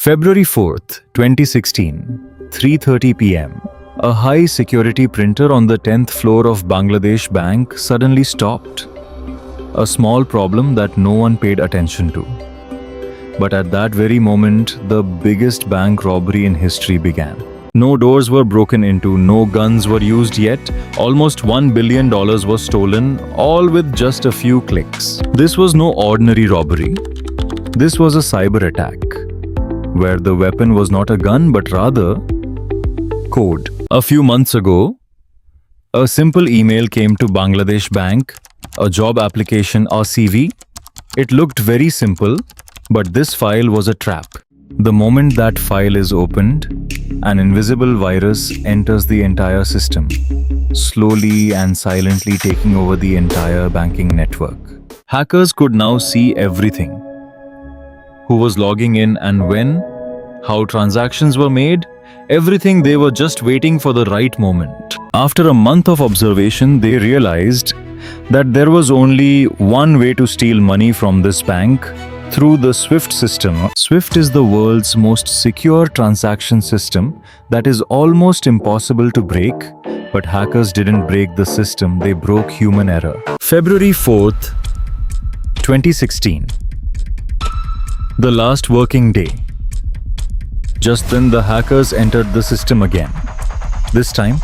February 4th, 2016, 3:30 p.m. A high-security printer on the 10th floor of Bangladesh Bank suddenly stopped. A small problem that no one paid attention to. But at that very moment, the biggest bank robbery in history began. No doors were broken into, no guns were used yet. Almost $1 billion was stolen, all with just a few clicks. This was no ordinary robbery. This was a cyber attack, where the weapon was not a gun but rather code. A few months ago, a simple email came to Bangladesh Bank, a job application or CV. It looked very simple, but this file was a trap. The moment that file is opened, an invisible virus enters the entire system, slowly and silently taking over the entire banking network. Hackers could now see everything. Who was logging in and when, how transactions were made, everything. They were just waiting for the right moment. After a month of observation, they realized that there was only one way to steal money from this bank: through the SWIFT system. SWIFT is the world's most secure transaction system that is almost impossible to break, but hackers didn't break the system, they broke human error. February 4th, 2016. The last working day. Just then the hackers entered the system again. This time,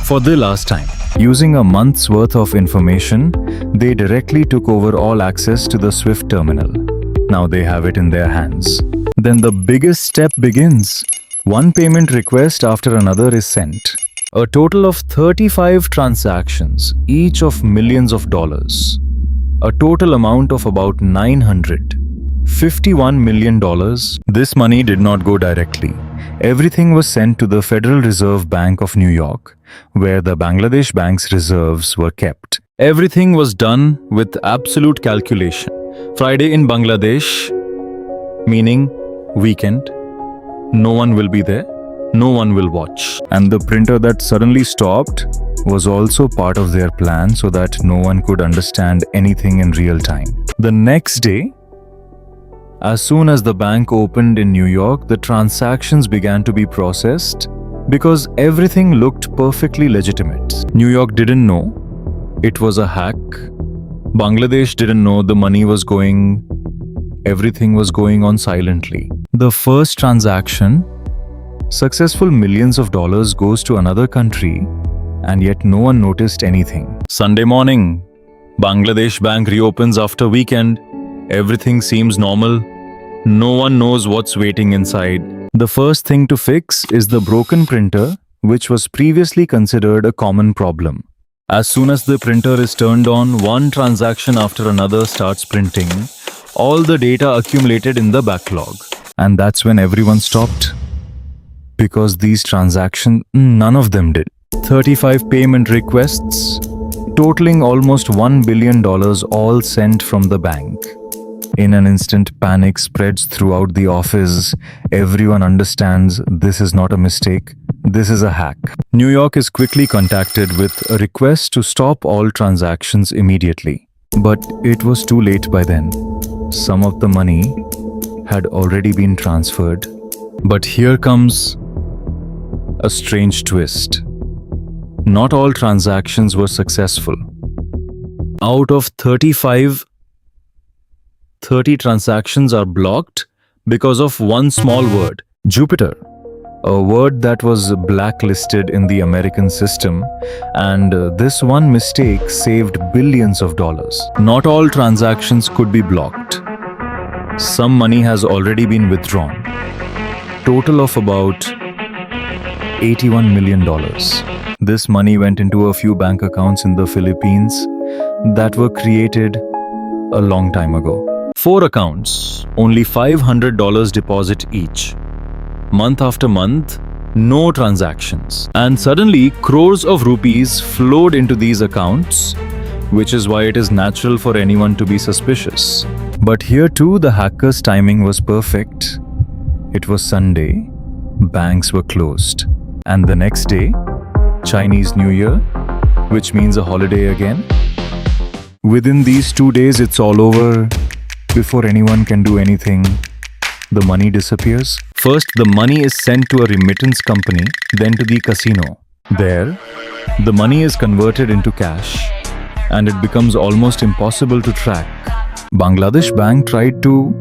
for the last time. Using a month's worth of information, they directly took over all access to the SWIFT terminal. Now they have it in their hands. Then the biggest step begins. One payment request after another is sent. A total of 35 transactions, each of millions of dollars. A total amount of about $951 million. This money did not go directly. Everything was sent to the Federal Reserve Bank of New York, where the Bangladesh Bank's reserves were kept. Everything was done with absolute calculation. Friday in Bangladesh, meaning weekend. No one will be there, no one will watch. And the printer that suddenly stopped was also part of their plan so that no one could understand anything in real time. The next day, as soon as the bank opened in New York, the transactions began to be processed because everything looked perfectly legitimate. New York didn't know it was a hack. Bangladesh didn't know the money was going. Everything was going on silently. The first transaction, successful, millions of dollars goes to another country, and yet no one noticed anything. Sunday morning, Bangladesh Bank reopens after weekend. Everything seems normal. No one knows what's waiting inside. The first thing to fix is the broken printer, which was previously considered a common problem. As soon as the printer is turned on, one transaction after another starts printing all the data accumulated in the backlog. And that's when everyone stopped. Because these transactions, none of them did. 35 payment requests, totaling almost $1 billion, all sent from the bank. In an instant, panic spreads throughout the office. Everyone understands this is not a mistake, this is a hack. New York is quickly contacted with a request to stop all transactions immediately. But it was too late by then. Some of the money had already been transferred. But here comes a strange twist. Not all transactions were successful. Out of 30 transactions are blocked because of one small word, Jupiter, a word that was blacklisted in the American system, and this one mistake saved billions of dollars. Not all transactions could be blocked. Some money has already been withdrawn. Total of about $81 million. This money went into a few bank accounts in the Philippines that were created a long time ago. 4 accounts, only $500 deposit each. Month after month, no transactions. And suddenly, crores of rupees flowed into these accounts, which is why it is natural for anyone to be suspicious. But here too, the hackers' timing was perfect. It was Sunday, banks were closed. And the next day, Chinese New Year, which means a holiday again. Within these 2 days, it's all over. Before anyone can do anything, the money disappears. First, the money is sent to a remittance company, then to the casino. There, the money is converted into cash, and it becomes almost impossible to track. Bangladesh Bank tried to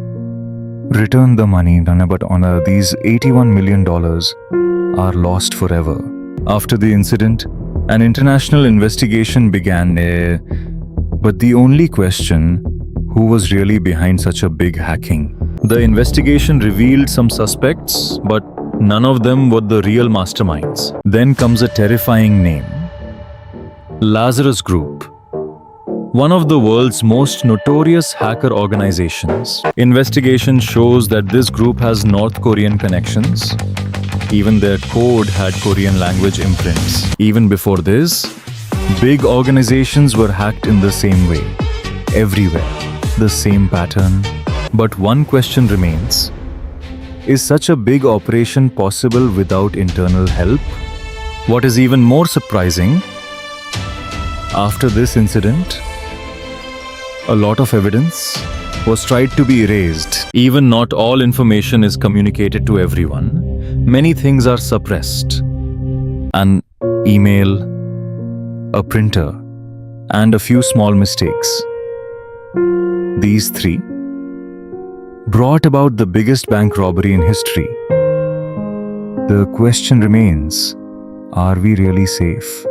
return the money, but these $81 million are lost forever. After the incident, an international investigation began. But the only question, who was really behind such a big hacking? The investigation revealed some suspects, but none of them were the real masterminds. Then comes a terrifying name: Lazarus Group, one of the world's most notorious hacker organizations. Investigation shows that this group has North Korean connections. Even their code had Korean language imprints. Even before this, big organizations were hacked in the same way. Everywhere, the same pattern. But one question remains: is such a big operation possible without internal help? What is even more surprising, after this incident, a lot of evidence was tried to be erased. Even not all information is communicated to everyone. Many things are suppressed. An email, a printer, and a few small mistakes. These three brought about the biggest bank robbery in history. The question remains, are we really safe?